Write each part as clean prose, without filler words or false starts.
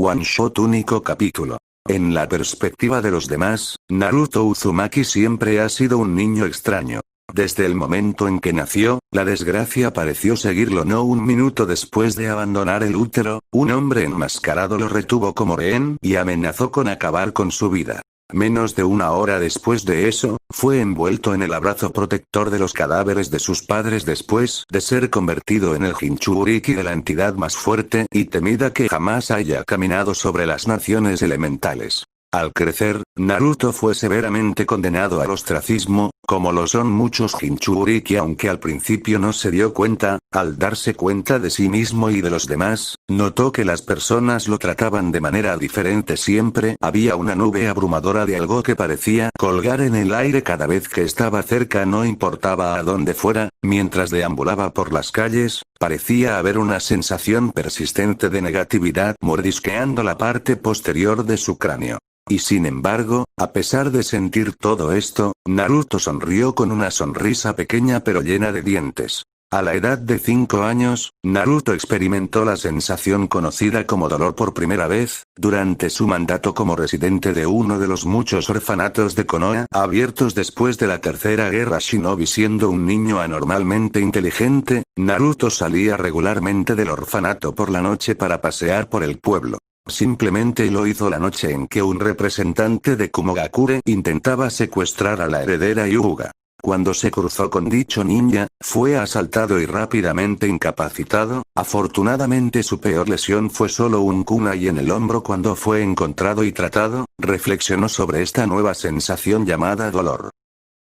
One Shot único capítulo. En la perspectiva de los demás, Naruto Uzumaki siempre ha sido un niño extraño. Desde el momento en que nació, la desgracia pareció seguirlo. No un minuto después de abandonar el útero, un hombre enmascarado lo retuvo como rehén y amenazó con acabar con su vida. Menos de una hora después de eso, fue envuelto en el abrazo protector de los cadáveres de sus padres después de ser convertido en el Jinchuriki de la entidad más fuerte y temida que jamás haya caminado sobre las naciones elementales. Al crecer, Naruto fue severamente condenado al ostracismo, como lo son muchos Jinchuriki, aunque al principio no se dio cuenta. Al darse cuenta de sí mismo y de los demás, notó que las personas lo trataban de manera diferente siempre. Había una nube abrumadora de algo que parecía colgar en el aire cada vez que estaba cerca, no importaba a dónde fuera. Mientras deambulaba por las calles, parecía haber una sensación persistente de negatividad mordisqueando la parte posterior de su cráneo. Y sin embargo, a pesar de sentir todo esto, Naruto sonrió con una sonrisa pequeña pero llena de dientes. A la edad de 5 años, Naruto experimentó la sensación conocida como dolor por primera vez, durante su mandato como residente de uno de los muchos orfanatos de Konoha abiertos después de la tercera guerra Shinobi. Siendo un niño anormalmente inteligente, Naruto salía regularmente del orfanato por la noche para pasear por el pueblo. Simplemente lo hizo la noche en que un representante de Kumogakure intentaba secuestrar a la heredera Hyuga. Cuando se cruzó con dicho ninja, fue asaltado y rápidamente incapacitado. Afortunadamente su peor lesión fue solo un kunai en el hombro. Cuando fue encontrado y tratado, reflexionó sobre esta nueva sensación llamada dolor.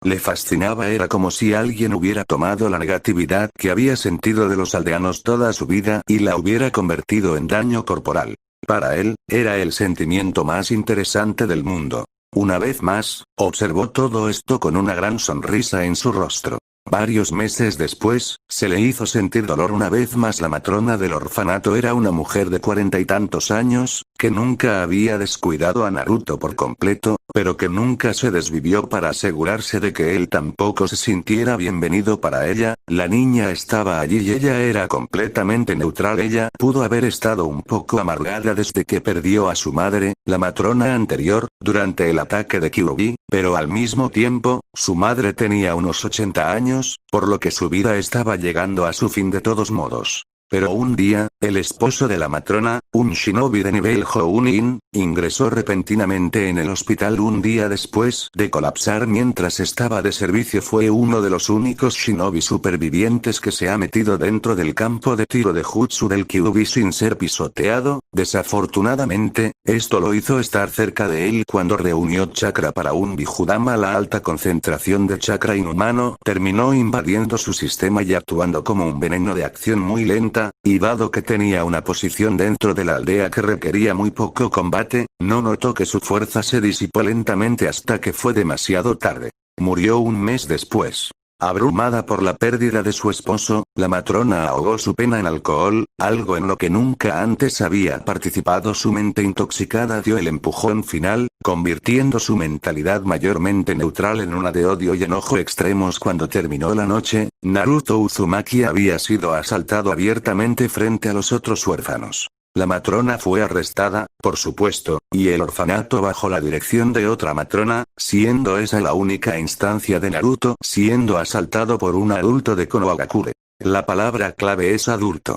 Le fascinaba, era como si alguien hubiera tomado la negatividad que había sentido de los aldeanos toda su vida y la hubiera convertido en daño corporal. Para él, era el sentimiento más interesante del mundo. Una vez más, observó todo esto con una gran sonrisa en su rostro. Varios meses después, se le hizo sentir dolor una vez más. La matrona del orfanato era una mujer de 40 y tantos años, que nunca había descuidado a Naruto por completo, pero que nunca se desvivió para asegurarse de que él tampoco se sintiera bienvenido. Para ella, la niña estaba allí y ella era completamente neutral. Ella pudo haber estado un poco amargada desde que perdió a su madre, la matrona anterior, durante el ataque de Kyuubi, pero al mismo tiempo, su madre tenía unos 80 años, por lo que su vida estaba llegando a su fin de todos modos. Pero un día, el esposo de la matrona, un shinobi de nivel Jounin, ingresó repentinamente en el hospital un día después de colapsar mientras estaba de servicio. Fue uno de los únicos shinobi supervivientes que se ha metido dentro del campo de tiro de jutsu del Kyuubi sin ser pisoteado. Desafortunadamente, esto lo hizo estar cerca de él cuando reunió chakra para un Bijudama. La alta concentración de chakra inhumano terminó invadiendo su sistema y actuando como un veneno de acción muy lenta. Y dado que tenía una posición dentro de la aldea que requería muy poco combate, no notó que su fuerza se disipó lentamente hasta que fue demasiado tarde. Murió un mes después. Abrumada por la pérdida de su esposo, la matrona ahogó su pena en alcohol, algo en lo que nunca antes había participado. Su mente intoxicada dio el empujón final, convirtiendo su mentalidad mayormente neutral en una de odio y enojo extremos. Cuando terminó la noche, Naruto Uzumaki había sido asaltado abiertamente frente a los otros huérfanos. La matrona fue arrestada, por supuesto, y el orfanato bajo la dirección de otra matrona, siendo esa la única instancia de Naruto siendo asaltado por un adulto de Konohagakure. La palabra clave es adulto.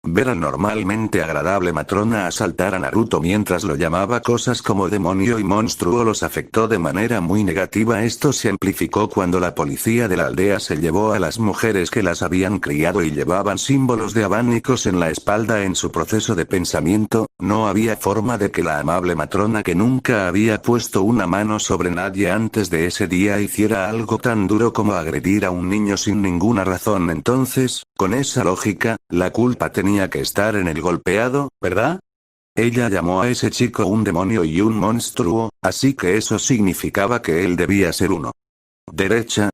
Ver a normalmente agradable matrona asaltar a Naruto mientras lo llamaba cosas como demonio y monstruo los afectó de manera muy negativa. Esto se amplificó cuando la policía de la aldea se llevó a las mujeres que las habían criado y llevaban símbolos de abanicos en la espalda. En su proceso de pensamiento, no había forma de que la amable matrona que nunca había puesto una mano sobre nadie antes de ese día hiciera algo tan duro como agredir a un niño sin ninguna razón. Entonces, con esa lógica, la culpa tenía que estar en el golpeado, ¿verdad? Ella llamó a ese chico un demonio y un monstruo, así que eso significaba que él debía ser uno. Derecha.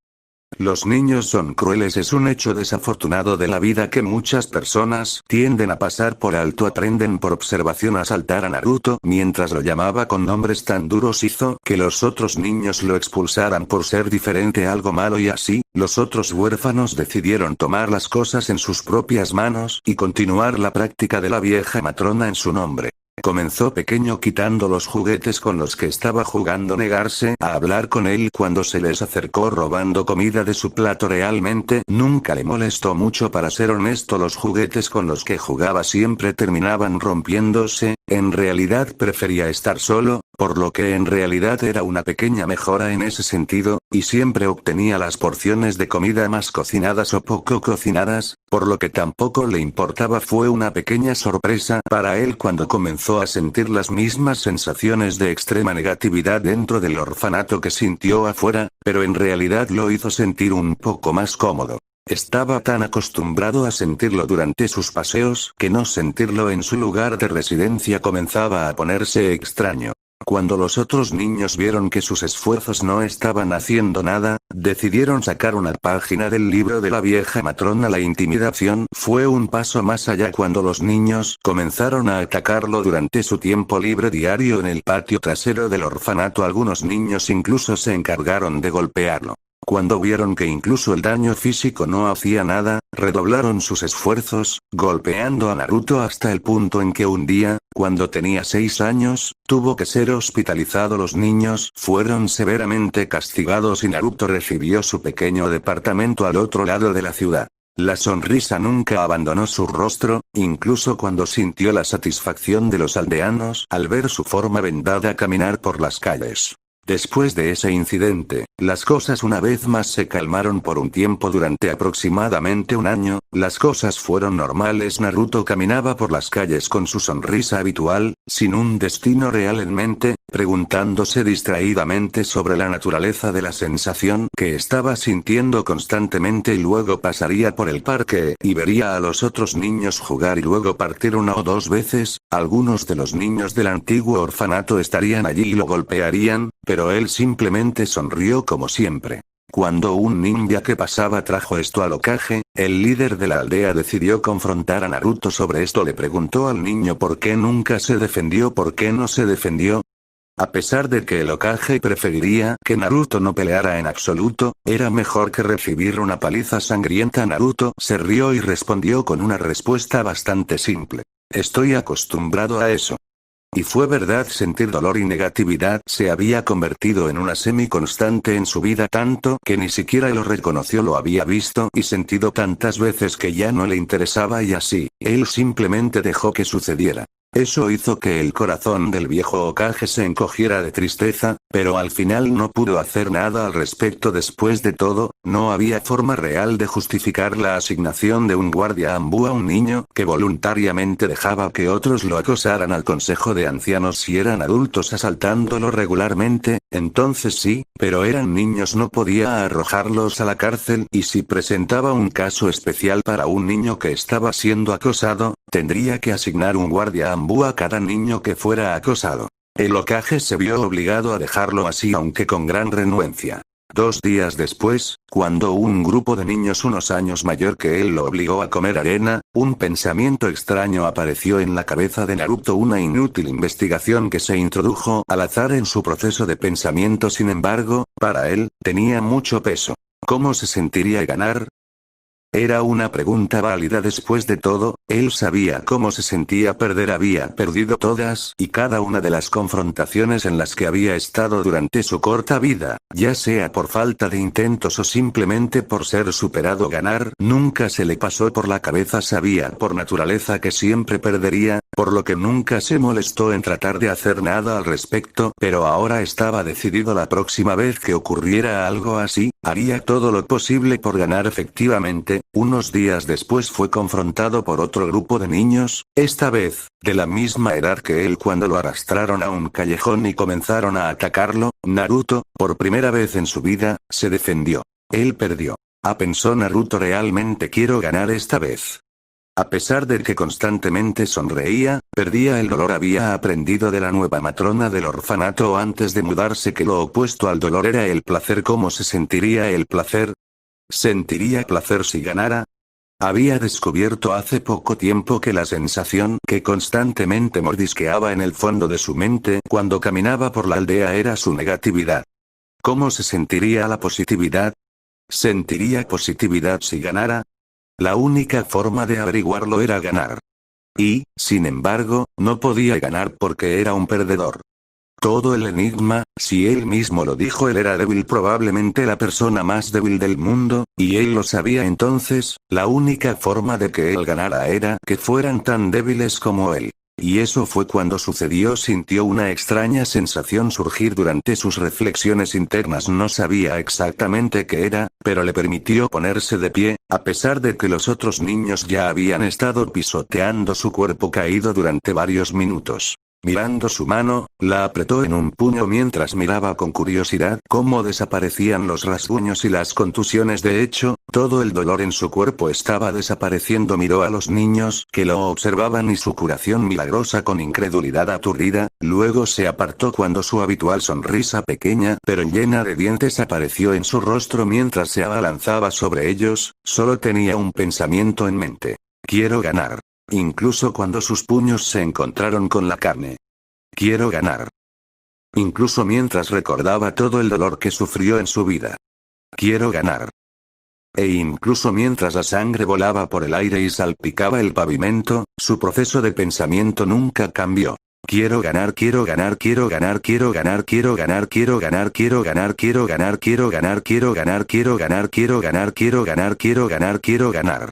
Los niños son crueles, es un hecho desafortunado de la vida que muchas personas tienden a pasar por alto. Aprenden por observación a asaltar a Naruto mientras lo llamaba con nombres tan duros hizo que los otros niños lo expulsaran por ser diferente, algo malo, y así, los otros huérfanos decidieron tomar las cosas en sus propias manos y continuar la práctica de la vieja matrona en su nombre. Comenzó pequeño quitando los juguetes con los que estaba jugando, negarse a hablar con él cuando se les acercó robando comida de su plato. Realmente nunca le molestó mucho, para ser honesto. Los juguetes con los que jugaba siempre terminaban rompiéndose. En realidad prefería estar solo, por lo que en realidad era una pequeña mejora en ese sentido, y siempre obtenía las porciones de comida más cocinadas o poco cocinadas, por lo que tampoco le importaba. Fue una pequeña sorpresa para él cuando comenzó a sentir las mismas sensaciones de extrema negatividad dentro del orfanato que sintió afuera, pero en realidad lo hizo sentir un poco más cómodo. Estaba tan acostumbrado a sentirlo durante sus paseos que no sentirlo en su lugar de residencia comenzaba a ponerse extraño. Cuando los otros niños vieron que sus esfuerzos no estaban haciendo nada, decidieron sacar una página del libro de la vieja matrona. La intimidación fue un paso más allá cuando los niños comenzaron a atacarlo durante su tiempo libre diario en el patio trasero del orfanato. Algunos niños incluso se encargaron de golpearlo. Cuando vieron que incluso el daño físico no hacía nada, redoblaron sus esfuerzos, golpeando a Naruto hasta el punto en que un día, cuando tenía 6 años, tuvo que ser hospitalizado. Los niños fueron severamente castigados y Naruto recibió su pequeño departamento al otro lado de la ciudad. La sonrisa nunca abandonó su rostro, incluso cuando sintió la satisfacción de los aldeanos al ver su forma vendada caminar por las calles. Después de ese incidente, las cosas una vez más se calmaron por un tiempo. Durante aproximadamente un año, las cosas fueron normales. Naruto caminaba por las calles con su sonrisa habitual, sin un destino real en mente, preguntándose distraídamente sobre la naturaleza de la sensación que estaba sintiendo constantemente, y luego pasaría por el parque y vería a los otros niños jugar y luego partir una o dos veces. Algunos de los niños del antiguo orfanato estarían allí y lo golpearían, pero él simplemente sonrió como siempre. Cuando un ninja que pasaba trajo esto al Hokage, el líder de la aldea decidió confrontar a Naruto sobre esto. Le preguntó al niño por qué nunca se defendió, por qué no se defendió. A pesar de que el Hokage preferiría que Naruto no peleara en absoluto, era mejor que recibir una paliza sangrienta. Naruto se rió y respondió con una respuesta bastante simple: estoy acostumbrado a eso. Y fue verdad, sentir dolor y negatividad se había convertido en una semi-constante en su vida, tanto que ni siquiera lo reconoció. Lo había visto y sentido tantas veces que ya no le interesaba, y así, él simplemente dejó que sucediera. Eso hizo que el corazón del viejo Hokage se encogiera de tristeza, pero al final no pudo hacer nada al respecto. Después de todo, no había forma real de justificar la asignación de un guardia ambú a un niño que voluntariamente dejaba que otros lo acosaran. Al consejo de ancianos, si eran adultos asaltándolo regularmente, entonces sí, pero eran niños, no podía arrojarlos a la cárcel, y si presentaba un caso especial para un niño que estaba siendo acosado, tendría que asignar un guardia ambú a cada niño que fuera acosado. El Hokage se vio obligado a dejarlo así, aunque con gran renuencia. 2 días después, cuando un grupo de niños unos años mayor que él lo obligó a comer arena, un pensamiento extraño apareció en la cabeza de Naruto, una inútil investigación que se introdujo al azar en su proceso de pensamiento. Sin embargo, para él, tenía mucho peso. ¿Cómo se sentiría ganar? Era una pregunta válida. Después de todo, él sabía cómo se sentía perder. Había perdido todas y cada una de las confrontaciones en las que había estado durante su corta vida, ya sea por falta de intentos o simplemente por ser superado. Ganar nunca se le pasó por la cabeza. Sabía por naturaleza que siempre perdería, por lo que nunca se molestó en tratar de hacer nada al respecto, pero ahora estaba decidido: la próxima vez que ocurriera algo así, haría todo lo posible por ganar. Efectivamente, unos días después fue confrontado por otro grupo de niños, esta vez, de la misma edad que él. Cuando lo arrastraron a un callejón y comenzaron a atacarlo, Naruto, por primera vez en su vida, se defendió. Él perdió. Pensó Naruto, realmente quiero ganar esta vez. A pesar de que constantemente sonreía, perdía el dolor. Había aprendido de la nueva matrona del orfanato antes de mudarse que lo opuesto al dolor era el placer. ¿Cómo se sentiría el placer? ¿Sentiría placer si ganara? Había descubierto hace poco tiempo que la sensación que constantemente mordisqueaba en el fondo de su mente cuando caminaba por la aldea era su negatividad. ¿Cómo se sentiría la positividad? ¿Sentiría positividad si ganara? La única forma de averiguarlo era ganar. Y, sin embargo, no podía ganar porque era un perdedor. Todo el enigma, si él mismo lo dijo, él era débil, probablemente la persona más débil del mundo, y él lo sabía. Entonces, la única forma de que él ganara era que fueran tan débiles como él. Y eso fue cuando sucedió. Sintió una extraña sensación surgir durante sus reflexiones internas. No sabía exactamente qué era, pero le permitió ponerse de pie, a pesar de que los otros niños ya habían estado pisoteando su cuerpo caído durante varios minutos. Mirando su mano, la apretó en un puño mientras miraba con curiosidad cómo desaparecían los rasguños y las contusiones. De hecho, todo el dolor en su cuerpo estaba desapareciendo. Miró a los niños que lo observaban y su curación milagrosa con incredulidad aturdida, luego se apartó cuando su habitual sonrisa pequeña pero llena de dientes apareció en su rostro mientras se abalanzaba sobre ellos. Solo tenía un pensamiento en mente: quiero ganar. Incluso cuando sus puños se encontraron con la carne. Quiero ganar. Incluso mientras recordaba todo el dolor que sufrió en su vida. Quiero ganar. E incluso mientras la sangre volaba por el aire y salpicaba el pavimento, su proceso de pensamiento nunca cambió. Quiero ganar, quiero ganar, quiero ganar, quiero ganar, quiero ganar, quiero ganar, quiero ganar, quiero ganar, quiero ganar, quiero ganar, quiero ganar, quiero ganar, quiero ganar, quiero ganar, quiero ganar.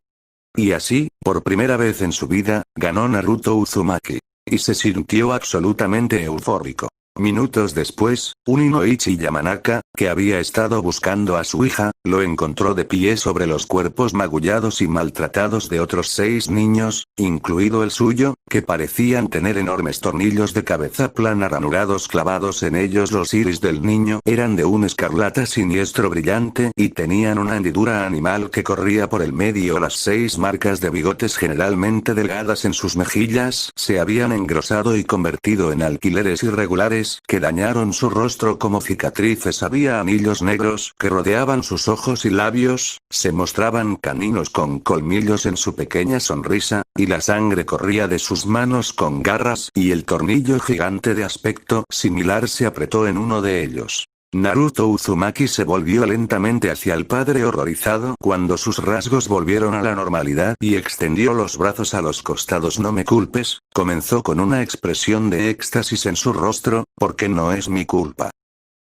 Y así, por primera vez en su vida, ganó Naruto Uzumaki. Y se sintió absolutamente eufórico. Minutos después, un Inoichi Yamanaka, que había estado buscando a su hija, lo encontró de pie sobre los cuerpos magullados y maltratados de otros 6 niños, incluido el suyo, que parecían tener enormes tornillos de cabeza plana ranurados clavados en ellos. Los iris del niño eran de un escarlata siniestro brillante y tenían una hendidura animal que corría por el medio. Las 6 marcas de bigotes generalmente delgadas en sus mejillas se habían engrosado y convertido en alquileres irregulares que dañaron su rostro como cicatrices. Había anillos negros que rodeaban sus ojos y labios, se mostraban caninos con colmillos en su pequeña sonrisa, y la sangre corría de sus manos con garras, y el tornillo gigante de aspecto similar se apretó en uno de ellos. Naruto Uzumaki se volvió lentamente hacia el padre horrorizado cuando sus rasgos volvieron a la normalidad y extendió los brazos a los costados. No me culpes, comenzó con una expresión de éxtasis en su rostro, porque no es mi culpa.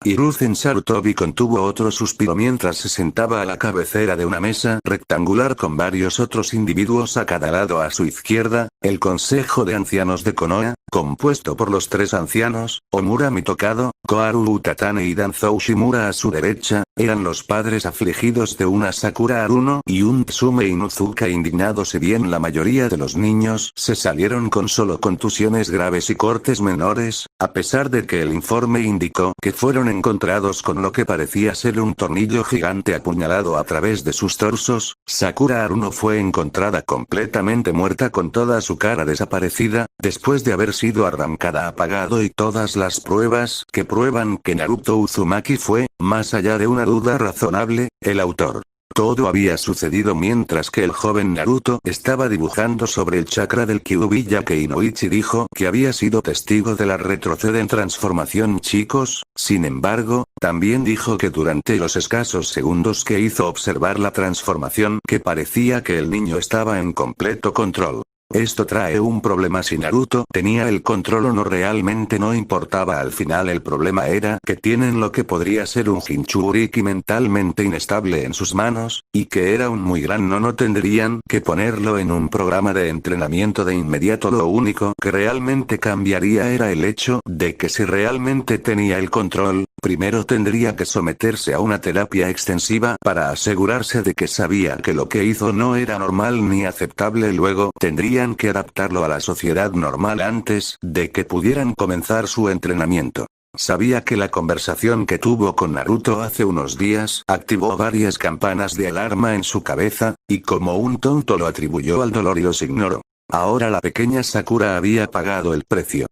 Hiruzen Sarutobi contuvo otro suspiro mientras se sentaba a la cabecera de una mesa rectangular con varios otros individuos a cada lado. A su izquierda, el Consejo de Ancianos de Konoha, compuesto por los 3 ancianos, Omura Mitokado, Koharu Utatane y Danzou Shimura. A su derecha, eran los padres afligidos de una Sakura Haruno y un Tsume Inuzuka indignado. Si bien la mayoría de los niños se salieron con solo contusiones graves y cortes menores, a pesar de que el informe indicó que fueron encontrados con lo que parecía ser un tornillo gigante apuñalado a través de sus torsos, Sakura Haruno fue encontrada completamente muerta con toda su cara desaparecida, después de haber sido arrancada. Apagado, y todas las pruebas que prueban que Naruto Uzumaki fue, más allá de una duda razonable, el autor. Todo había sucedido mientras que el joven Naruto estaba dibujando sobre el chakra del Kyuubi, ya que Inoichi dijo que había sido testigo de la retroceden transformación. Chicos, sin embargo, también dijo que durante los escasos segundos que hizo observar la transformación, que parecía que el niño estaba en completo control. Esto trae un problema. Si Naruto tenía el control o no realmente no importaba. Al final el problema era que tienen lo que podría ser un Jinchuriki mentalmente inestable en sus manos, y que era un muy gran no tendrían que ponerlo en un programa de entrenamiento de inmediato. Lo único que realmente cambiaría era el hecho de que si realmente tenía el control, primero tendría que someterse a una terapia extensiva para asegurarse de que sabía que lo que hizo no era normal ni aceptable. Luego tendrían que adaptarlo a la sociedad normal antes de que pudieran comenzar su entrenamiento. Sabía que la conversación que tuvo con Naruto hace unos días activó varias campanas de alarma en su cabeza, y como un tonto lo atribuyó al dolor y los ignoró. Ahora la pequeña Sakura había pagado el precio.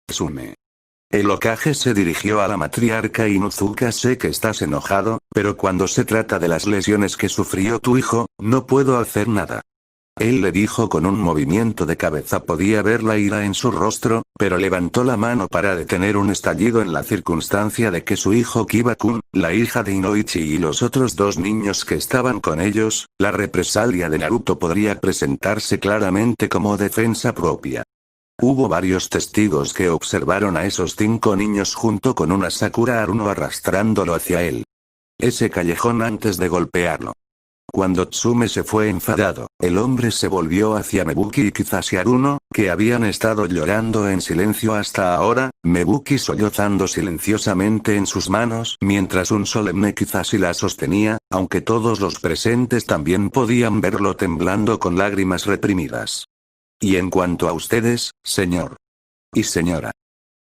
Tsume. El Hokage se dirigió a la matriarca Inuzuka. Sé que estás enojado, pero cuando se trata de las lesiones que sufrió tu hijo, no puedo hacer nada. Él le dijo con un movimiento de cabeza. Podía ver la ira en su rostro, pero levantó la mano para detener un estallido en la circunstancia de que su hijo Kiba-kun, la hija de Inoichi y los otros dos niños que estaban con ellos, la represalia de Naruto podría presentarse claramente como defensa propia. Hubo varios testigos que observaron a esos 5 niños junto con una Sakura Haruno arrastrándolo hacia él. Ese callejón antes de golpearlo. Cuando Tsume se fue enfadado, el hombre se volvió hacia Mebuki y Kizashi Haruno, que habían estado llorando en silencio hasta ahora, Mebuki sollozando silenciosamente en sus manos mientras un solemne Kizashi la sostenía, aunque todos los presentes también podían verlo temblando con lágrimas reprimidas. Y en cuanto a ustedes, señor y señora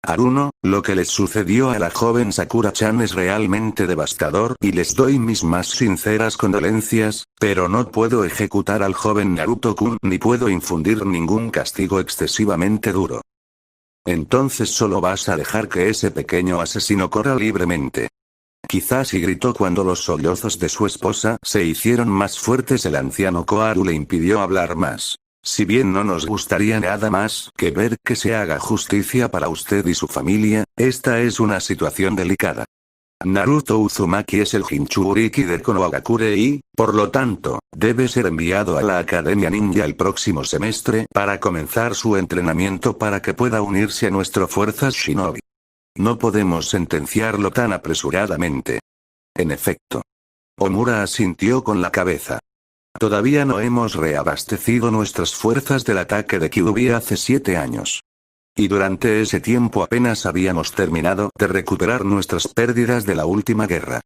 Haruno, lo que les sucedió a la joven Sakura-chan es realmente devastador y les doy mis más sinceras condolencias, pero no puedo ejecutar al joven Naruto-kun ni puedo infundir ningún castigo excesivamente duro. Entonces solo vas a dejar que ese pequeño asesino corra libremente. Quizás y gritó cuando los sollozos de su esposa se hicieron más fuertes. El anciano Koharu le impidió hablar más. Si bien no nos gustaría nada más que ver que se haga justicia para usted y su familia, esta es una situación delicada. Naruto Uzumaki es el Jinchuriki de Konohagakure y, por lo tanto, debe ser enviado a la Academia Ninja el próximo semestre para comenzar su entrenamiento para que pueda unirse a nuestras fuerzas Shinobi. No podemos sentenciarlo tan apresuradamente. En efecto. Omura asintió con la cabeza. Todavía no hemos reabastecido nuestras fuerzas del ataque de Kyuubi hace 7 años. Y durante ese tiempo apenas habíamos terminado de recuperar nuestras pérdidas de la última guerra.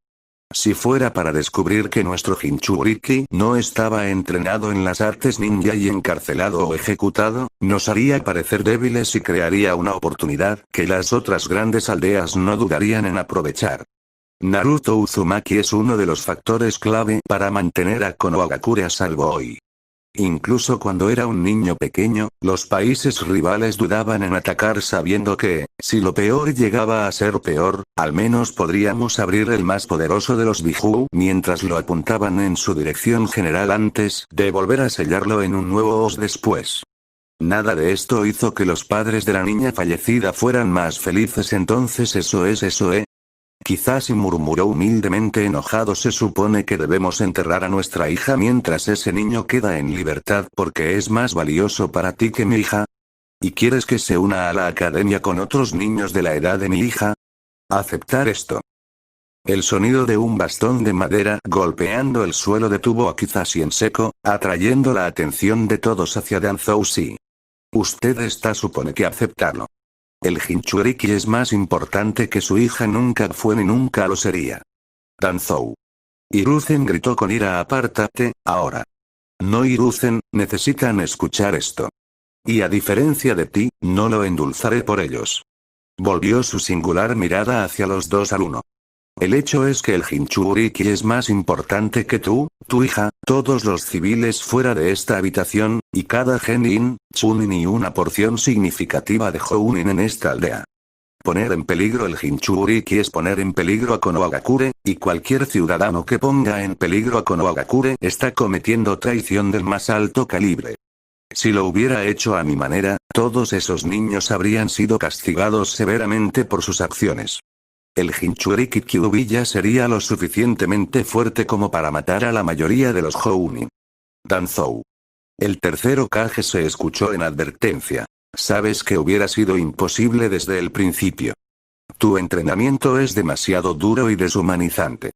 Si fuera para descubrir que nuestro Jinchuriki no estaba entrenado en las artes ninja y encarcelado o ejecutado, nos haría parecer débiles y crearía una oportunidad que las otras grandes aldeas no dudarían en aprovechar. Naruto Uzumaki es uno de los factores clave para mantener a Konohagakure a salvo hoy. Incluso cuando era un niño pequeño, los países rivales dudaban en atacar sabiendo que, si lo peor llegaba a ser peor, al menos podríamos abrir el más poderoso de los Biju mientras lo apuntaban en su dirección general antes de volver a sellarlo en un nuevo os después. Nada de esto hizo que los padres de la niña fallecida fueran más felices. Entonces eso es. Quizás y murmuró humildemente enojado. Se supone que debemos enterrar a nuestra hija mientras ese niño queda en libertad porque es más valioso para ti que mi hija. ¿Y quieres que se una a la academia con otros niños de la edad de mi hija? ¿Aceptar esto? El sonido de un bastón de madera golpeando el suelo detuvo a Kizashi en seco, atrayendo la atención de todos hacia Danzou-si. Usted supone que aceptarlo. El Jinchuriki es más importante que su hija. Nunca fue ni nunca lo sería. Danzou. Hiruzen gritó con ira. Apártate, ahora. No, Hiruzen, necesitan escuchar esto. Y a diferencia de ti, no lo endulzaré por ellos. Volvió su singular mirada hacia los dos al uno. El hecho es que el Jinchuriki es más importante que tú, tu hija, todos los civiles fuera de esta habitación, y cada Genin, Chunin y una porción significativa de Jounin en esta aldea. Poner en peligro el Jinchuriki es poner en peligro a Konohagakure, y cualquier ciudadano que ponga en peligro a Konohagakure está cometiendo traición del más alto calibre. Si lo hubiera hecho a mi manera, todos esos niños habrían sido castigados severamente por sus acciones. El Jinchuriki Kyuubi ya sería lo suficientemente fuerte como para matar a la mayoría de los Jounin. Danzou. El tercer Hokage se escuchó en advertencia. Sabes que hubiera sido imposible desde el principio. Tu entrenamiento es demasiado duro y deshumanizante.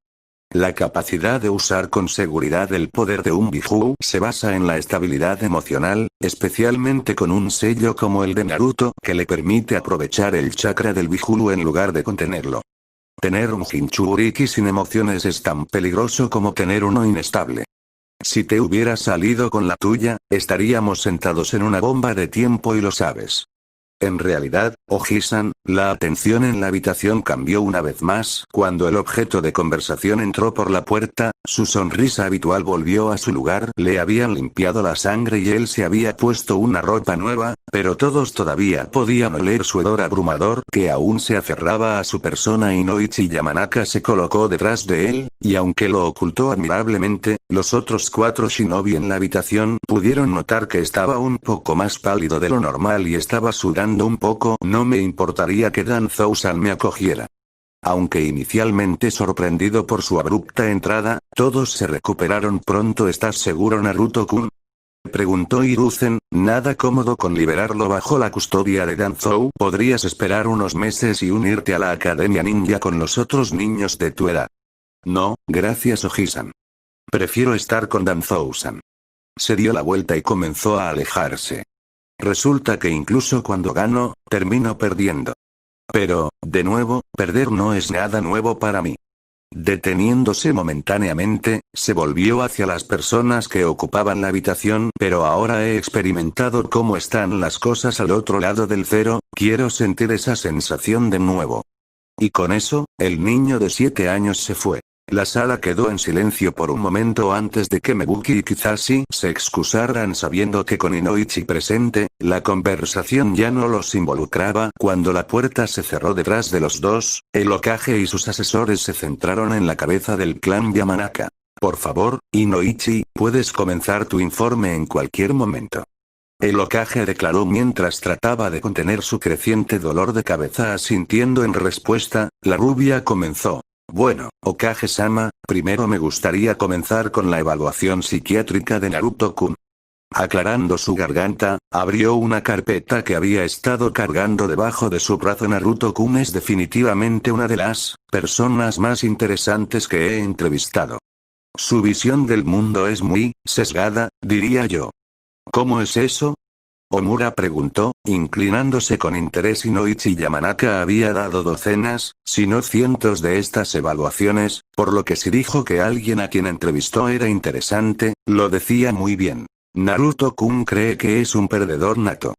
La capacidad de usar con seguridad el poder de un Biju se basa en la estabilidad emocional, especialmente con un sello como el de Naruto que le permite aprovechar el chakra del Biju en lugar de contenerlo. Tener un Jinchuriki sin emociones es tan peligroso como tener uno inestable. Si te hubieras salido con la tuya, estaríamos sentados en una bomba de tiempo y lo sabes. En realidad, Oji-san, la atención en la habitación cambió una vez más cuando el objeto de conversación entró por la puerta, su sonrisa habitual volvió a su lugar, le habían limpiado la sangre y él se había puesto una ropa nueva, pero todos todavía podían oler su hedor abrumador que aún se aferraba a su persona y Noichi Yamanaka se colocó detrás de él, y aunque lo ocultó admirablemente, los otros 4 shinobi en la habitación pudieron notar que estaba un poco más pálido de lo normal y estaba sudando un poco. No me importaría que Danzou-san me acogiera. Aunque inicialmente sorprendido por su abrupta entrada, todos se recuperaron pronto. ¿Estás seguro, Naruto-kun?, preguntó Hiruzen, nada cómodo con liberarlo bajo la custodia de Danzou. Podrías esperar unos meses y unirte a la Academia Ninja con los otros niños de tu edad. No, gracias, Oji-san. Prefiero estar con Danzou-san. Se dio la vuelta y comenzó a alejarse. Resulta que incluso cuando gano, termino perdiendo. Pero, de nuevo, perder no es nada nuevo para mí. Deteniéndose momentáneamente, se volvió hacia las personas que ocupaban la habitación. Pero ahora he experimentado cómo están las cosas al otro lado del cero, quiero sentir esa sensación de nuevo. Y con eso, el niño de 7 años se fue. La sala quedó en silencio por un momento antes de que Mebuki y Kizashi se excusaran, sabiendo que con Inoichi presente, la conversación ya no los involucraba. Cuando la puerta se cerró detrás de los dos, el Hokage y sus asesores se centraron en la cabeza del clan Yamanaka. Por favor, Inoichi, puedes comenzar tu informe en cualquier momento. El Hokage declaró mientras trataba de contener su creciente dolor de cabeza. Asintiendo en respuesta, la rubia comenzó. Bueno, Hokage-sama, primero me gustaría comenzar con la evaluación psiquiátrica de Naruto-kun. Aclarando su garganta, abrió una carpeta que había estado cargando debajo de su brazo. Naruto-kun es definitivamente una de las personas más interesantes que he entrevistado. Su visión del mundo es muy sesgada, diría yo. ¿Cómo es eso?, Omura preguntó, inclinándose con interés. Inoichi Yamanaka había dado docenas, si no cientos de estas evaluaciones, por lo que si dijo que alguien a quien entrevistó era interesante, lo decía muy bien. Naruto-kun cree que es un perdedor nato.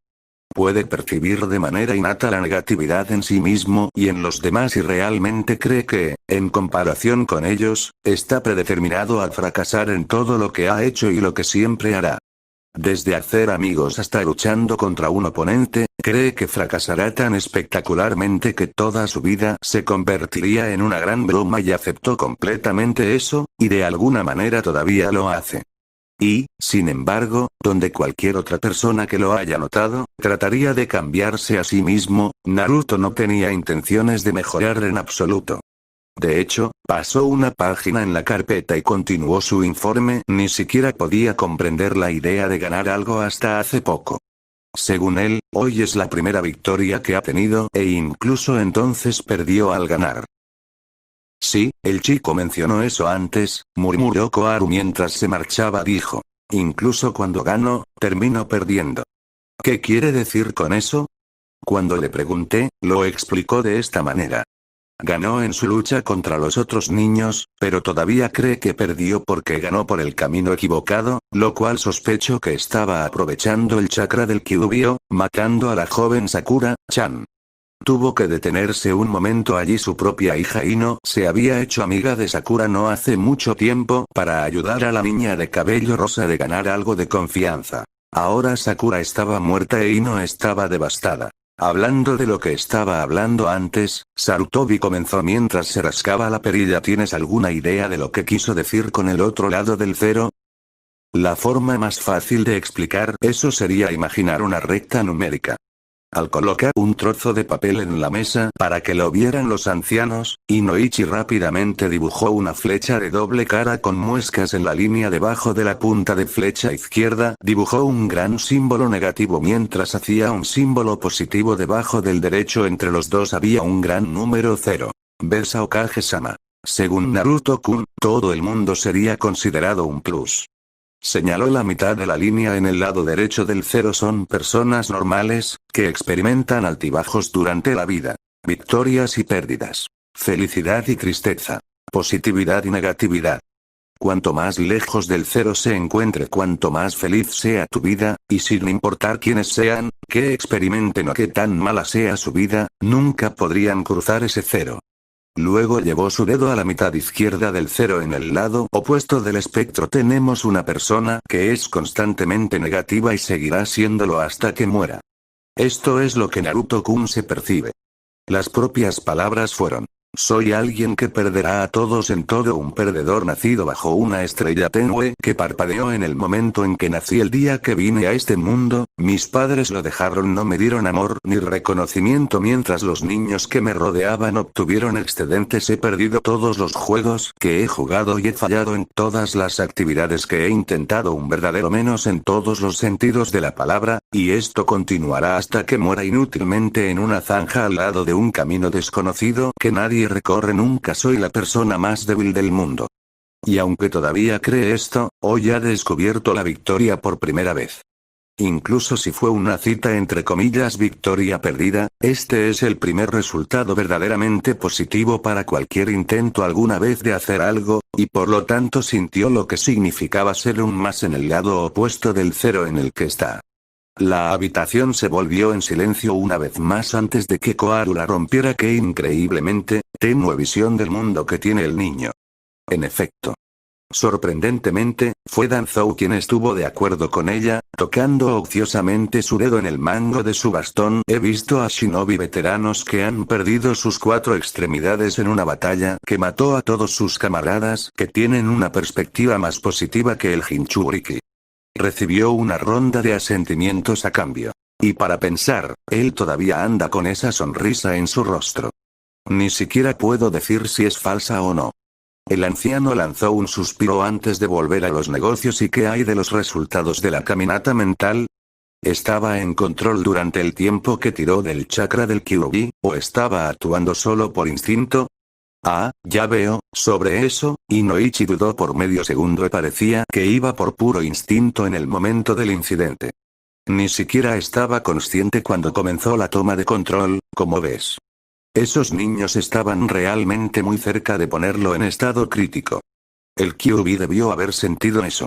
Puede percibir de manera innata la negatividad en sí mismo y en los demás y realmente cree que, en comparación con ellos, está predeterminado a fracasar en todo lo que ha hecho y lo que siempre hará. Desde hacer amigos hasta luchando contra un oponente, cree que fracasará tan espectacularmente que toda su vida se convertiría en una gran broma y aceptó completamente eso, y de alguna manera todavía lo hace. Y, sin embargo, donde cualquier otra persona que lo haya notado, trataría de cambiarse a sí mismo, Naruto no tenía intenciones de mejorar en absoluto. De hecho, pasó una página en la carpeta y continuó su informe. Ni siquiera podía comprender la idea de ganar algo hasta hace poco. Según él, hoy es la primera victoria que ha tenido, e incluso entonces perdió al ganar. Sí, el chico mencionó eso antes, murmuró Koharu mientras se marchaba. Dijo. Incluso cuando gano, termino perdiendo. ¿Qué quiere decir con eso? Cuando le pregunté, lo explicó de esta manera. Ganó en su lucha contra los otros niños, pero todavía cree que perdió porque ganó por el camino equivocado, lo cual sospecho que estaba aprovechando el chakra del Kyuubi, matando a la joven Sakura-chan. Tuvo que detenerse un momento allí. Su propia hija Ino se había hecho amiga de Sakura no hace mucho tiempo para ayudar a la niña de cabello rosa de ganar algo de confianza. Ahora Sakura estaba muerta e Ino estaba devastada. Hablando de lo que estaba hablando antes, Sarutobi comenzó mientras se rascaba la perilla. ¿Tienes alguna idea de lo que quiso decir con el otro lado del cero? La forma más fácil de explicar eso sería imaginar una recta numérica. Al colocar un trozo de papel en la mesa para que lo vieran los ancianos, Inoichi rápidamente dibujó una flecha de doble cara con muescas en la línea debajo de la punta de flecha izquierda. Dibujó un gran símbolo negativo mientras hacía un símbolo positivo debajo del derecho. Entre los dos había un gran número 0. ¿Ves a Hokage-sama? Según Naruto-kun, todo el mundo sería considerado un plus. Señaló la mitad de la línea en el lado derecho del cero. Son personas normales, que experimentan altibajos durante la vida. Victorias y pérdidas. Felicidad y tristeza. Positividad y negatividad. Cuanto más lejos del cero se encuentre, cuanto más feliz sea tu vida, y sin importar quiénes sean, qué experimenten o qué tan mala sea su vida, nunca podrían cruzar ese cero. Luego llevó su dedo a la mitad izquierda del cero. En el lado opuesto del espectro tenemos una persona que es constantemente negativa y seguirá siéndolo hasta que muera. Esto es lo que Naruto-kun se percibe. Las propias palabras fueron: soy alguien que perderá a todos en todo, un perdedor nacido bajo una estrella tenue que parpadeó en el momento en que nací. El día que vine a este mundo, mis padres lo dejaron, no me dieron amor ni reconocimiento mientras los niños que me rodeaban obtuvieron excedentes. He perdido todos los juegos que he jugado y he fallado en todas las actividades que he intentado, un verdadero menos en todos los sentidos de la palabra, y esto continuará hasta que muera inútilmente en una zanja al lado de un camino desconocido que nadie recorre nunca. Soy la persona más débil del mundo. Y aunque todavía cree esto, hoy ha descubierto la victoria por primera vez. Incluso si fue una cita entre comillas victoria perdida, este es el primer resultado verdaderamente positivo para cualquier intento alguna vez de hacer algo, y por lo tanto sintió lo que significaba ser un más en el lado opuesto del cero en el que está. La habitación se volvió en silencio una vez más antes de que Koharu la rompiera. Qué increíblemente tenue visión del mundo que tiene el niño. En efecto. Sorprendentemente, fue Danzou quien estuvo de acuerdo con ella, tocando ociosamente su dedo en el mango de su bastón. He visto a shinobi veteranos que han perdido sus 4 extremidades en una batalla que mató a todos sus camaradas, que tienen una perspectiva más positiva que el Jinchuriki. Recibió una ronda de asentimientos a cambio. Y para pensar, él todavía anda con esa sonrisa en su rostro. Ni siquiera puedo decir si es falsa o no. El anciano lanzó un suspiro antes de volver a los negocios. ¿Y qué hay de los resultados de la caminata mental? ¿Estaba en control durante el tiempo que tiró del chakra del Kyuubi, o estaba actuando solo por instinto? Ah, ya veo. Sobre eso, Inoichi dudó por medio segundo y parecía que iba por puro instinto en el momento del incidente. Ni siquiera estaba consciente cuando comenzó la toma de control, como ves. Esos niños estaban realmente muy cerca de ponerlo en estado crítico. El Kyuubi debió haber sentido eso.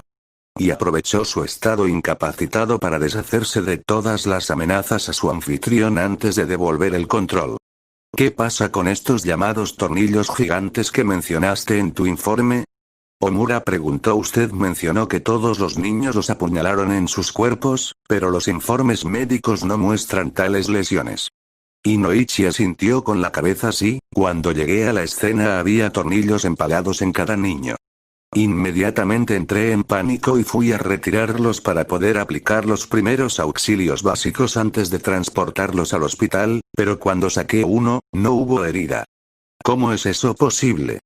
Y aprovechó su estado incapacitado para deshacerse de todas las amenazas a su anfitrión antes de devolver el control. ¿Qué pasa con estos llamados tornillos gigantes que mencionaste en tu informe? Omura preguntó. Usted mencionó que todos los niños los apuñalaron en sus cuerpos, pero los informes médicos no muestran tales lesiones. Inoichi asintió con la cabeza. Sí, cuando llegué a la escena había tornillos empalados en cada niño. Inmediatamente entré en pánico y fui a retirarlos para poder aplicar los primeros auxilios básicos antes de transportarlos al hospital, pero cuando saqué uno, no hubo herida. ¿Cómo es eso posible?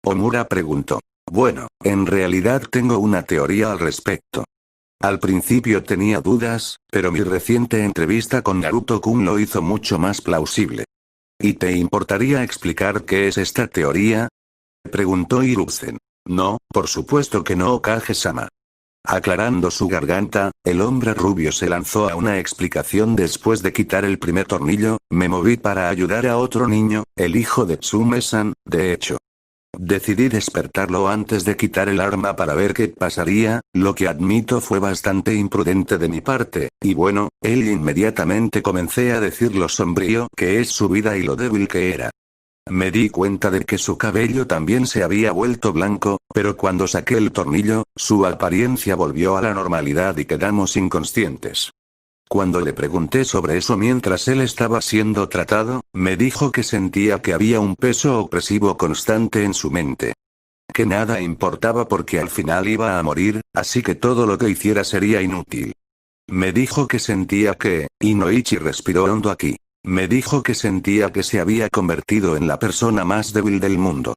Omura preguntó. Bueno, en realidad tengo una teoría al respecto. Al principio tenía dudas, pero mi reciente entrevista con Naruto-kun lo hizo mucho más plausible. ¿Y te importaría explicar qué es esta teoría? Preguntó Hiruzen. No, por supuesto que no, Kage-sama. Aclarando su garganta, el hombre rubio se lanzó a una explicación. Después de quitar el primer tornillo, me moví para ayudar a otro niño, el hijo de Tsume-san, de hecho. Decidí despertarlo antes de quitar el arma para ver qué pasaría, lo que admito fue bastante imprudente de mi parte, y bueno, él inmediatamente comencé a decir lo sombrío que es su vida y lo débil que era. Me di cuenta de que su cabello también se había vuelto blanco, pero cuando saqué el tornillo, su apariencia volvió a la normalidad y quedamos inconscientes. Cuando le pregunté sobre eso mientras él estaba siendo tratado, me dijo que sentía que había un peso opresivo constante en su mente. Que nada importaba porque al final iba a morir, así que todo lo que hiciera sería inútil. Me dijo que sentía que, Inoichi respiró hondo aquí. Me dijo que sentía que se había convertido en la persona más débil del mundo.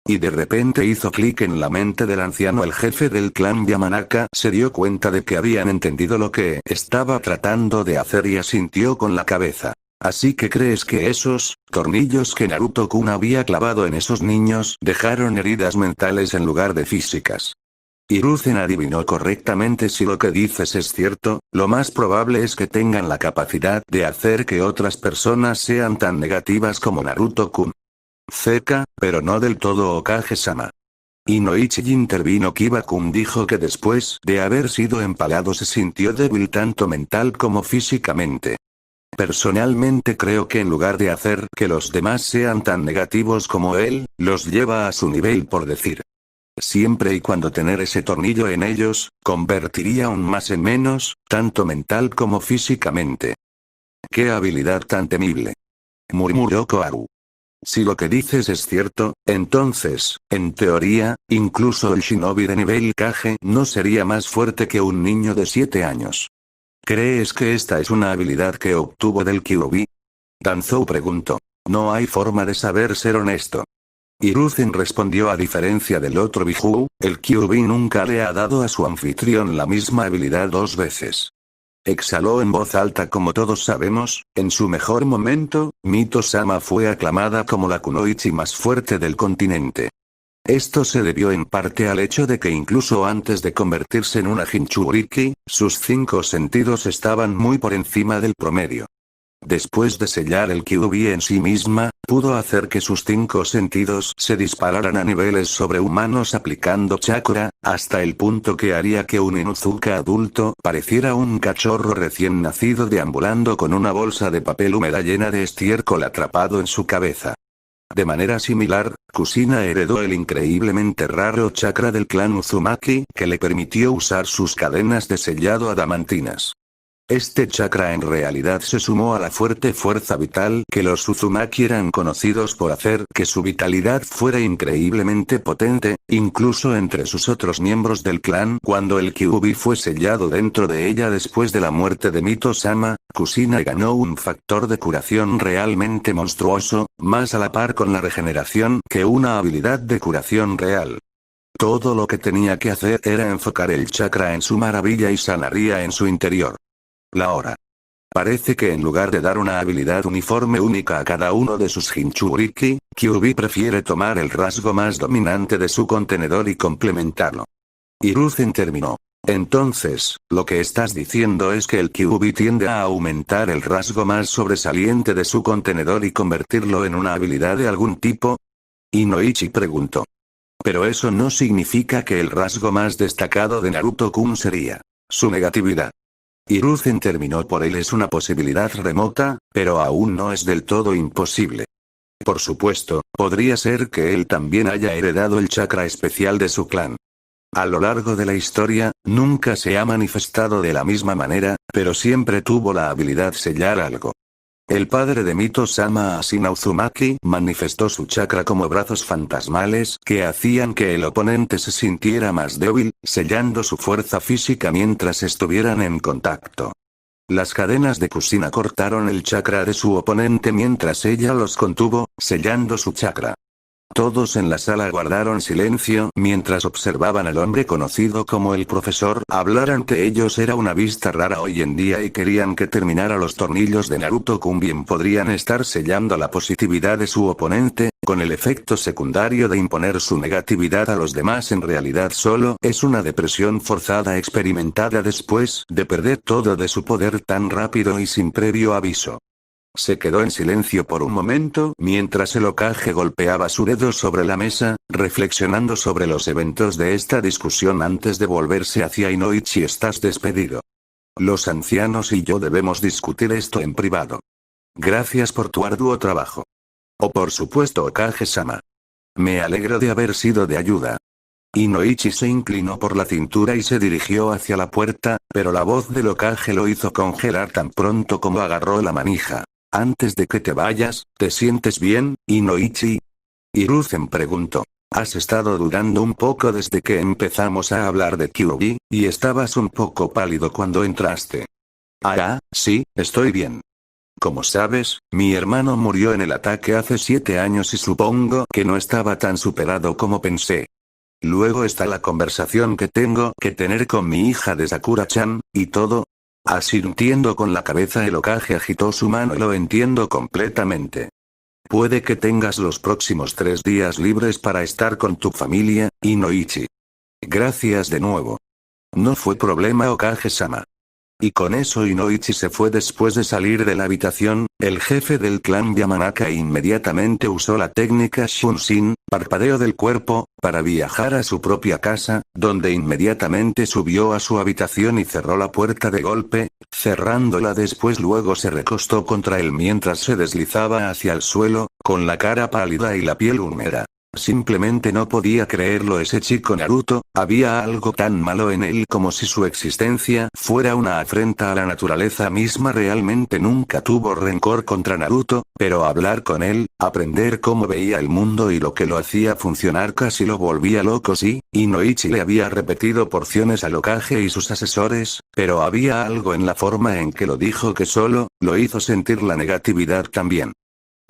Y de repente hizo clic en la mente del anciano. El jefe del clan Yamanaka se dio cuenta de que habían entendido lo que estaba tratando de hacer y asintió con la cabeza. Así que crees que esos tornillos que Naruto-kun había clavado en esos niños dejaron heridas mentales en lugar de físicas. Hiruzen adivinó correctamente. Si lo que dices es cierto, lo más probable es que tengan la capacidad de hacer que otras personas sean tan negativas como Naruto-kun. Cerca, pero no del todo, Kage-sama. Inoichi intervino. Kiba-kun dijo que después de haber sido empalado se sintió débil tanto mental como físicamente. Personalmente creo que en lugar de hacer que los demás sean tan negativos como él, los lleva a su nivel por decir. Siempre y cuando tener ese tornillo en ellos, convertiría aún más en menos, tanto mental como físicamente. ¡Qué habilidad tan temible! Murmuró Koharu. Si lo que dices es cierto, entonces, en teoría, incluso el shinobi de nivel Kage no sería más fuerte que un niño de 7 años. ¿Crees que esta es una habilidad que obtuvo del Kyuubi? Danzou preguntó. No hay forma de saber ser honesto. Hiruzen respondió. A diferencia del otro Biju, el Kyuubi nunca le ha dado a su anfitrión la misma habilidad 2 veces. Exhaló en voz alta. Como todos sabemos, en su mejor momento, Mito-sama fue aclamada como la kunoichi más fuerte del continente. Esto se debió en parte al hecho de que incluso antes de convertirse en una Jinchuriki, sus 5 sentidos estaban muy por encima del promedio. Después de sellar el Kyuubi en sí misma, pudo hacer que sus 5 sentidos se dispararan a niveles sobrehumanos aplicando chakra, hasta el punto que haría que un Inuzuka adulto pareciera un cachorro recién nacido deambulando con una bolsa de papel húmeda llena de estiércol atrapado en su cabeza. De manera similar, Kusina heredó el increíblemente raro chakra del clan Uzumaki, que le permitió usar sus cadenas de sellado adamantinas. Este chakra en realidad se sumó a la fuerte fuerza vital que los Uzumaki eran conocidos por hacer que su vitalidad fuera increíblemente potente, incluso entre sus otros miembros del clan. Cuando el Kyuubi fue sellado dentro de ella después de la muerte de Mito-sama, Kusina ganó un factor de curación realmente monstruoso, más a la par con la regeneración que una habilidad de curación real. Todo lo que tenía que hacer era enfocar el chakra en su maravilla y sanaría en su interior. La hora. Parece que en lugar de dar una habilidad uniforme única a cada uno de sus Jinchuriki, Kyuubi prefiere tomar el rasgo más dominante de su contenedor y complementarlo. Hiruzen terminó. Entonces, lo que estás diciendo es que el Kyuubi tiende a aumentar el rasgo más sobresaliente de su contenedor y convertirlo en una habilidad de algún tipo. Inoichi preguntó. Pero eso no significa que el rasgo más destacado de Naruto-kun sería su negatividad. Hiruzen terminó. Por él es una posibilidad remota, pero aún no es del todo imposible. Por supuesto, podría ser que él también haya heredado el chakra especial de su clan. A lo largo de la historia, nunca se ha manifestado de la misma manera, pero siempre tuvo la habilidad sellar algo. El padre de Mito-sama, Ashina Uzumaki, manifestó su chakra como brazos fantasmales que hacían que el oponente se sintiera más débil, sellando su fuerza física mientras estuvieran en contacto. Las cadenas de Kusina cortaron el chakra de su oponente mientras ella los contuvo, sellando su chakra. Todos en la sala guardaron silencio mientras observaban al hombre conocido como el profesor. Hablar ante ellos era una vista rara hoy en día y querían que terminara. Los tornillos de Naruto-kun bien podrían estar sellando la positividad de su oponente, con el efecto secundario de imponer su negatividad a los demás. En realidad solo es una depresión forzada experimentada después de perder todo de su poder tan rápido y sin previo aviso. Se quedó en silencio por un momento mientras el Hokage golpeaba su dedo sobre la mesa, reflexionando sobre los eventos de esta discusión antes de volverse hacia Inoichi. Estás despedido. Los ancianos y yo debemos discutir esto en privado. Gracias por tu arduo trabajo. Oh, por supuesto, Hokage-sama. Me alegro de haber sido de ayuda. Inoichi se inclinó por la cintura y se dirigió hacia la puerta, pero la voz del Hokage lo hizo congelar tan pronto como agarró la manija. Antes de que te vayas, ¿te sientes bien, Inoichi? Hiruzen preguntó. Has estado dudando un poco desde que empezamos a hablar de Kyuubi, y estabas un poco pálido cuando entraste. Ah, sí, estoy bien. Como sabes, mi hermano murió en el ataque hace 7 años y supongo que no estaba tan superado como pensé. Luego está la conversación que tengo que tener con mi hija de Sakura-chan, y todo. Asintiendo con la cabeza, el Hokage agitó su mano. Lo entiendo completamente. Puede que tengas los próximos 3 días libres para estar con tu familia, Inoichi. Gracias de nuevo. No fue problema, Hokage-sama. Y con eso Inoichi se fue después de salir de la habitación. El jefe del clan Yamanaka inmediatamente usó la técnica Shunshin, parpadeo del cuerpo, para viajar a su propia casa, donde inmediatamente subió a su habitación y cerró la puerta de golpe, cerrándola después. Luego se recostó contra él mientras se deslizaba hacia el suelo, con la cara pálida y la piel húmeda. Simplemente no podía creerlo ese chico Naruto, había algo tan malo en él como si su existencia fuera una afrenta a la naturaleza misma. Realmente nunca tuvo rencor contra Naruto, pero hablar con él, aprender cómo veía el mundo y lo que lo hacía funcionar casi lo volvía loco. Sí, Inoichi le había repetido porciones al Hokage y sus asesores, pero había algo en la forma en que lo dijo que solo lo hizo sentir la negatividad también.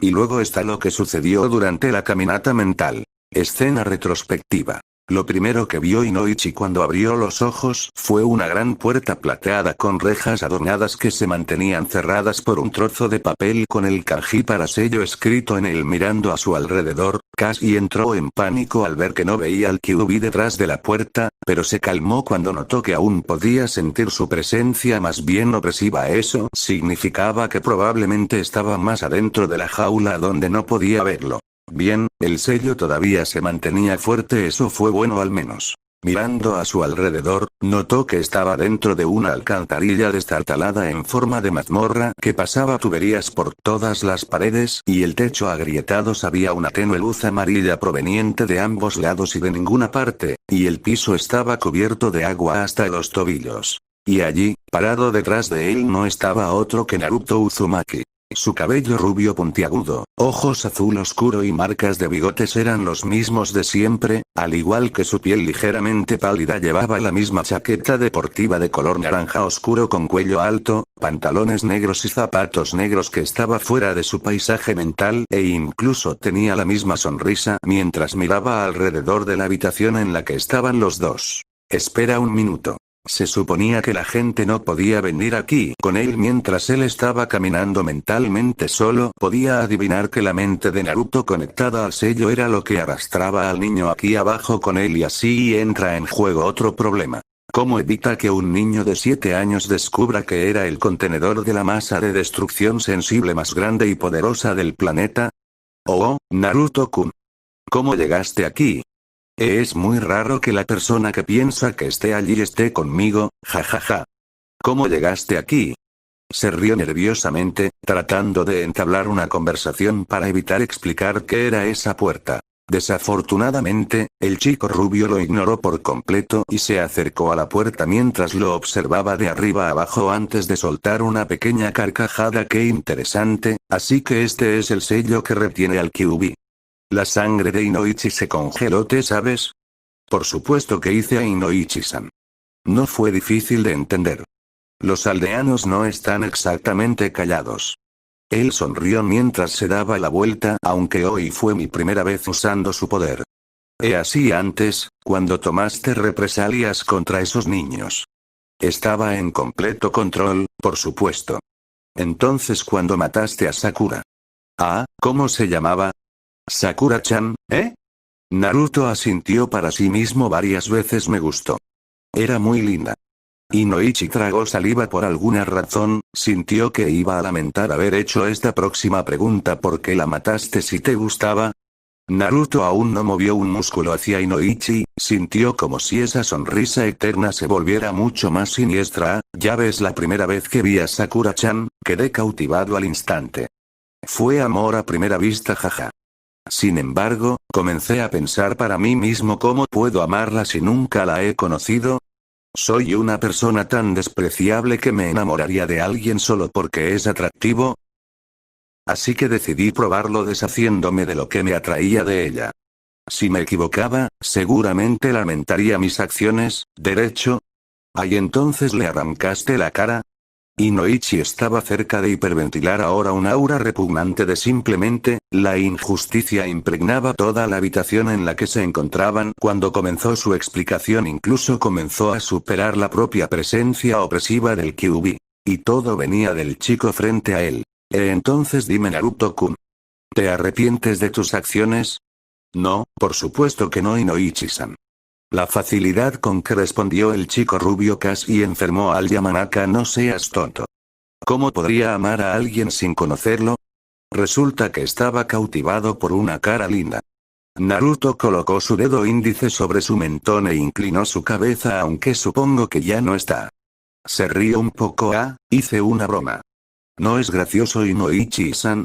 Y luego está lo que sucedió durante la caminata mental. Escena retrospectiva. Lo primero que vio Inoichi cuando abrió los ojos fue una gran puerta plateada con rejas adornadas que se mantenían cerradas por un trozo de papel con el kanji para sello escrito en él. Mirando a su alrededor, casi entró en pánico al ver que no veía al Kyuubi detrás de la puerta, pero se calmó cuando notó que aún podía sentir su presencia más bien opresiva. Eso significaba que probablemente estaba más adentro de la jaula donde no podía verlo. Bien, el sello todavía se mantenía fuerte, eso fue bueno al menos. Mirando a su alrededor, notó que estaba dentro de una alcantarilla destartalada en forma de mazmorra que pasaba tuberías por todas las paredes y el techo agrietados. Había una tenue luz amarilla proveniente de ambos lados y de ninguna parte, y el piso estaba cubierto de agua hasta los tobillos. Y allí, parado detrás de él no estaba otro que Naruto Uzumaki. Su cabello rubio puntiagudo, ojos azul oscuro y marcas de bigotes eran los mismos de siempre, al igual que su piel ligeramente pálida. Llevaba la misma chaqueta deportiva de color naranja oscuro con cuello alto, pantalones negros y zapatos negros que estaba fuera de su paisaje mental e incluso tenía la misma sonrisa mientras miraba alrededor de la habitación en la que estaban los dos. Espera un minuto. Se suponía que la gente no podía venir aquí con él mientras él estaba caminando mentalmente solo. Podía adivinar que la mente de Naruto conectada al sello era lo que arrastraba al niño aquí abajo con él, y así entra en juego otro problema. ¿Cómo evita que un niño de 7 años descubra que era el contenedor de la masa de destrucción sensible más grande y poderosa del planeta? Oh, Naruto-kun. ¿Cómo llegaste aquí? Es muy raro que la persona que piensa que esté allí esté conmigo, jajaja. ¿Cómo llegaste aquí? Se rió nerviosamente, tratando de entablar una conversación para evitar explicar qué era esa puerta. Desafortunadamente, el chico rubio lo ignoró por completo y se acercó a la puerta mientras lo observaba de arriba abajo antes de soltar una pequeña carcajada. Qué interesante, así que este es el sello que retiene al Kyuubi. La sangre de Inoichi se congeló, ¿te sabes? Por supuesto que hice a Inoichi-san. No fue difícil de entender. Los aldeanos no están exactamente callados. Él sonrió mientras se daba la vuelta, aunque hoy fue mi primera vez usando su poder. Así antes, cuando tomaste represalias contra esos niños. Estaba en completo control, por supuesto. Entonces cuando mataste a Sakura. Ah, ¿cómo se llamaba? Sakura-chan, ¿eh? Naruto asintió para sí mismo varias veces. Me gustó. Era muy linda. Inoichi tragó saliva por alguna razón, sintió que iba a lamentar haber hecho esta próxima pregunta. ¿Por qué la mataste si te gustaba? Naruto aún no movió un músculo hacia Inoichi, sintió como si esa sonrisa eterna se volviera mucho más siniestra. Ya ves, la primera vez que vi a Sakura-chan, quedé cautivado al instante. Fue amor a primera vista, jaja. Sin embargo, comencé a pensar para mí mismo, ¿cómo puedo amarla si nunca la he conocido? ¿Soy una persona tan despreciable que me enamoraría de alguien solo porque es atractivo? Así que decidí probarlo deshaciéndome de lo que me atraía de ella. Si me equivocaba, seguramente lamentaría mis acciones, ¿derecho? ¿Y entonces le arrancaste la cara? Inoichi estaba cerca de hiperventilar ahora. Un aura repugnante de simplemente, la injusticia impregnaba toda la habitación en la que se encontraban. Cuando comenzó su explicación incluso comenzó a superar la propia presencia opresiva del Kyuubi. Y todo venía del chico frente a él. Entonces dime, Naruto-kun. ¿Te arrepientes de tus acciones? No, por supuesto que no, Inoichi-san. La facilidad con que respondió el chico rubio casi enfermó al Yamanaka. No seas tonto. ¿Cómo podría amar a alguien sin conocerlo? Resulta que estaba cautivado por una cara linda. Naruto colocó su dedo índice sobre su mentón e inclinó su cabeza, aunque supongo que ya no está. Se rió un poco. Hice una broma. ¿No es gracioso, Inoichi-san?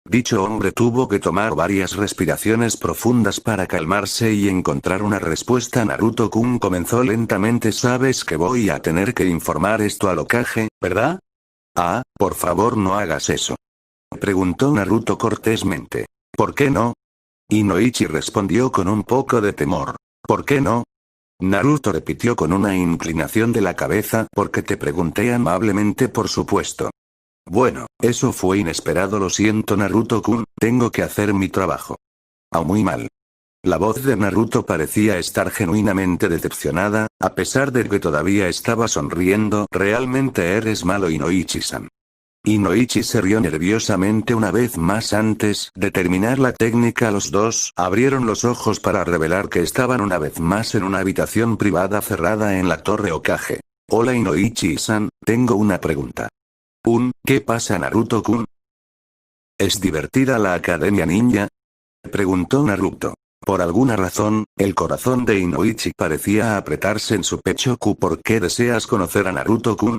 Dicho hombre tuvo que tomar varias respiraciones profundas para calmarse y encontrar una respuesta. Naruto-kun comenzó lentamente. Sabes que voy a tener que informar esto al Hokage, ¿verdad? Por favor no hagas eso. Preguntó Naruto cortésmente. ¿Por qué no? Inoichi respondió con un poco de temor. ¿Por qué no? Naruto repitió con una inclinación de la cabeza. Porque te pregunté amablemente, por supuesto. Bueno, eso fue inesperado. Lo siento, Naruto-kun, tengo que hacer mi trabajo. Muy mal. La voz de Naruto parecía estar genuinamente decepcionada, a pesar de que todavía estaba sonriendo. Realmente eres malo, Inoichi-san. Inoichi se rió nerviosamente una vez más. Antes de terminar la técnica, los dos abrieron los ojos para revelar que estaban una vez más en una habitación privada cerrada en la Torre Hokage. Hola, Inoichi-san, tengo una pregunta. ¿Qué pasa, Naruto-kun? ¿Es divertida la Academia Ninja? Preguntó Naruto. Por alguna razón, el corazón de Inoichi parecía apretarse en su pecho. ¿Por qué deseas conocer a Naruto-kun?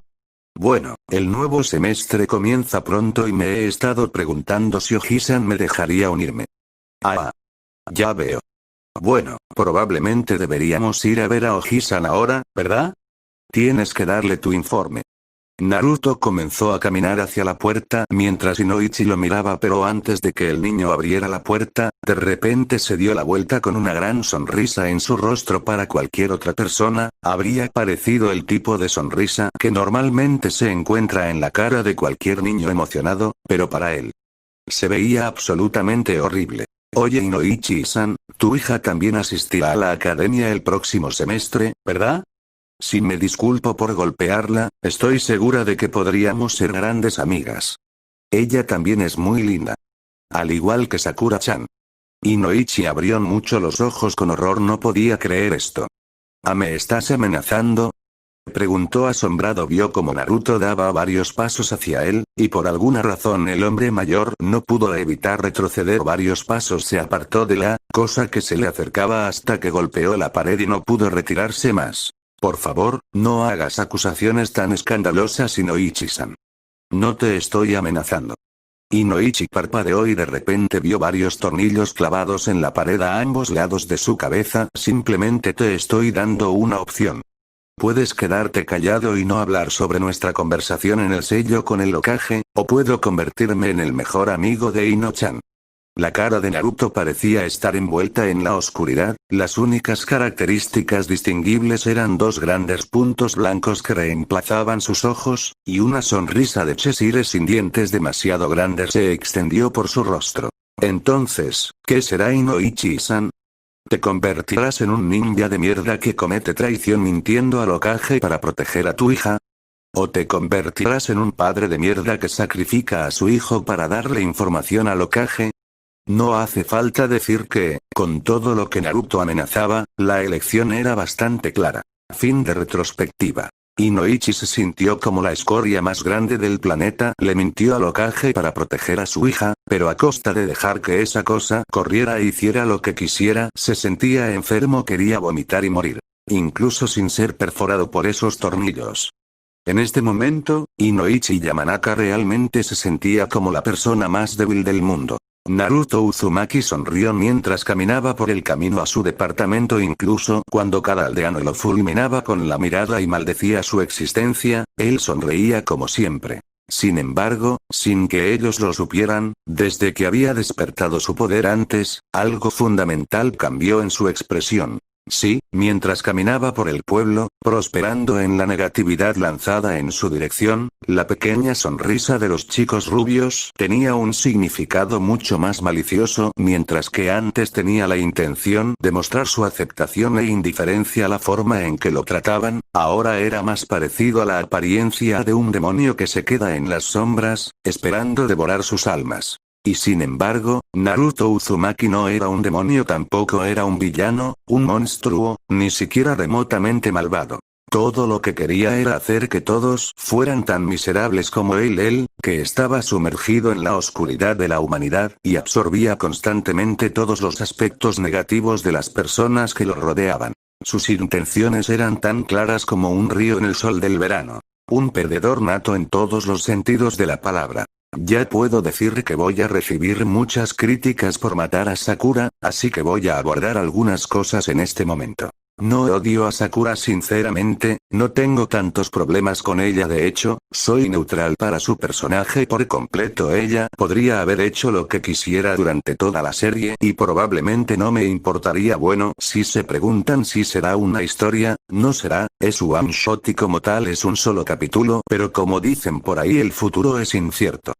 Bueno, el nuevo semestre comienza pronto y me he estado preguntando si Oji-san me dejaría unirme. Ya veo. Bueno, probablemente deberíamos ir a ver a Oji-san ahora, ¿verdad? Tienes que darle tu informe. Naruto comenzó a caminar hacia la puerta mientras Inoichi lo miraba, pero antes de que el niño abriera la puerta, de repente se dio la vuelta con una gran sonrisa en su rostro. Para cualquier otra persona, habría parecido el tipo de sonrisa que normalmente se encuentra en la cara de cualquier niño emocionado, pero para él se veía absolutamente horrible. Oye, Inoichi-san, tu hija también asistirá a la academia el próximo semestre, ¿verdad? Si me disculpo por golpearla, estoy segura de que podríamos ser grandes amigas. Ella también es muy linda. Al igual que Sakura-chan. Inoichi abrió mucho los ojos con horror. No podía creer esto. ¿Me estás amenazando? Preguntó asombrado. Vio como Naruto daba varios pasos hacia él, y por alguna razón el hombre mayor no pudo evitar retroceder varios pasos. Se apartó de la cosa que se le acercaba hasta que golpeó la pared y no pudo retirarse más. Por favor, no hagas acusaciones tan escandalosas, Inoichi-san. No te estoy amenazando. Inoichi parpadeó y de repente vio varios tornillos clavados en la pared a ambos lados de su cabeza. Simplemente te estoy dando una opción. Puedes quedarte callado y no hablar sobre nuestra conversación en el sello con el Hokage, o puedo convertirme en el mejor amigo de Ino-chan. La cara de Naruto parecía estar envuelta en la oscuridad. Las únicas características distinguibles eran dos grandes puntos blancos que reemplazaban sus ojos, y una sonrisa de Cheshire sin dientes demasiado grande se extendió por su rostro. Entonces, ¿qué será, Inoichi-san? ¿Te convertirás en un ninja de mierda que comete traición mintiendo al Hokage para proteger a tu hija? ¿O te convertirás en un padre de mierda que sacrifica a su hijo para darle información al Hokage? No hace falta decir que, con todo lo que Naruto amenazaba, la elección era bastante clara. Fin de retrospectiva. Inoichi se sintió como la escoria más grande del planeta. Le mintió al Hokage para proteger a su hija, pero a costa de dejar que esa cosa corriera e hiciera lo que quisiera. Se sentía enfermo, quería vomitar y morir. Incluso sin ser perforado por esos tornillos. En este momento, Inoichi Yamanaka realmente se sentía como la persona más débil del mundo. Naruto Uzumaki sonrió mientras caminaba por el camino a su departamento. Incluso cuando cada aldeano lo fulminaba con la mirada y maldecía su existencia, él sonreía como siempre. Sin embargo, sin que ellos lo supieran, desde que había despertado su poder antes, algo fundamental cambió en su expresión. Sí, mientras caminaba por el pueblo, prosperando en la negatividad lanzada en su dirección, la pequeña sonrisa de los chicos rubios tenía un significado mucho más malicioso. Mientras que antes tenía la intención de mostrar su aceptación e indiferencia a la forma en que lo trataban, ahora era más parecido a la apariencia de un demonio que se queda en las sombras, esperando devorar sus almas. Y sin embargo, Naruto Uzumaki no era un demonio, tampoco era un villano, un monstruo, ni siquiera remotamente malvado. Todo lo que quería era hacer que todos fueran tan miserables como él, que estaba sumergido en la oscuridad de la humanidad y absorbía constantemente todos los aspectos negativos de las personas que lo rodeaban. Sus intenciones eran tan claras como un río en el sol del verano. Un perdedor nato en todos los sentidos de la palabra. Ya puedo decir que voy a recibir muchas críticas por matar a Sakura, así que voy a abordar algunas cosas en este momento. No odio a Sakura sinceramente, no tengo tantos problemas con ella, de hecho, soy neutral para su personaje por completo. Ella podría haber hecho lo que quisiera durante toda la serie y probablemente no me importaría. Bueno, si se preguntan si será una historia, no será, es one shot y como tal es un solo capítulo, pero como dicen por ahí el futuro es incierto.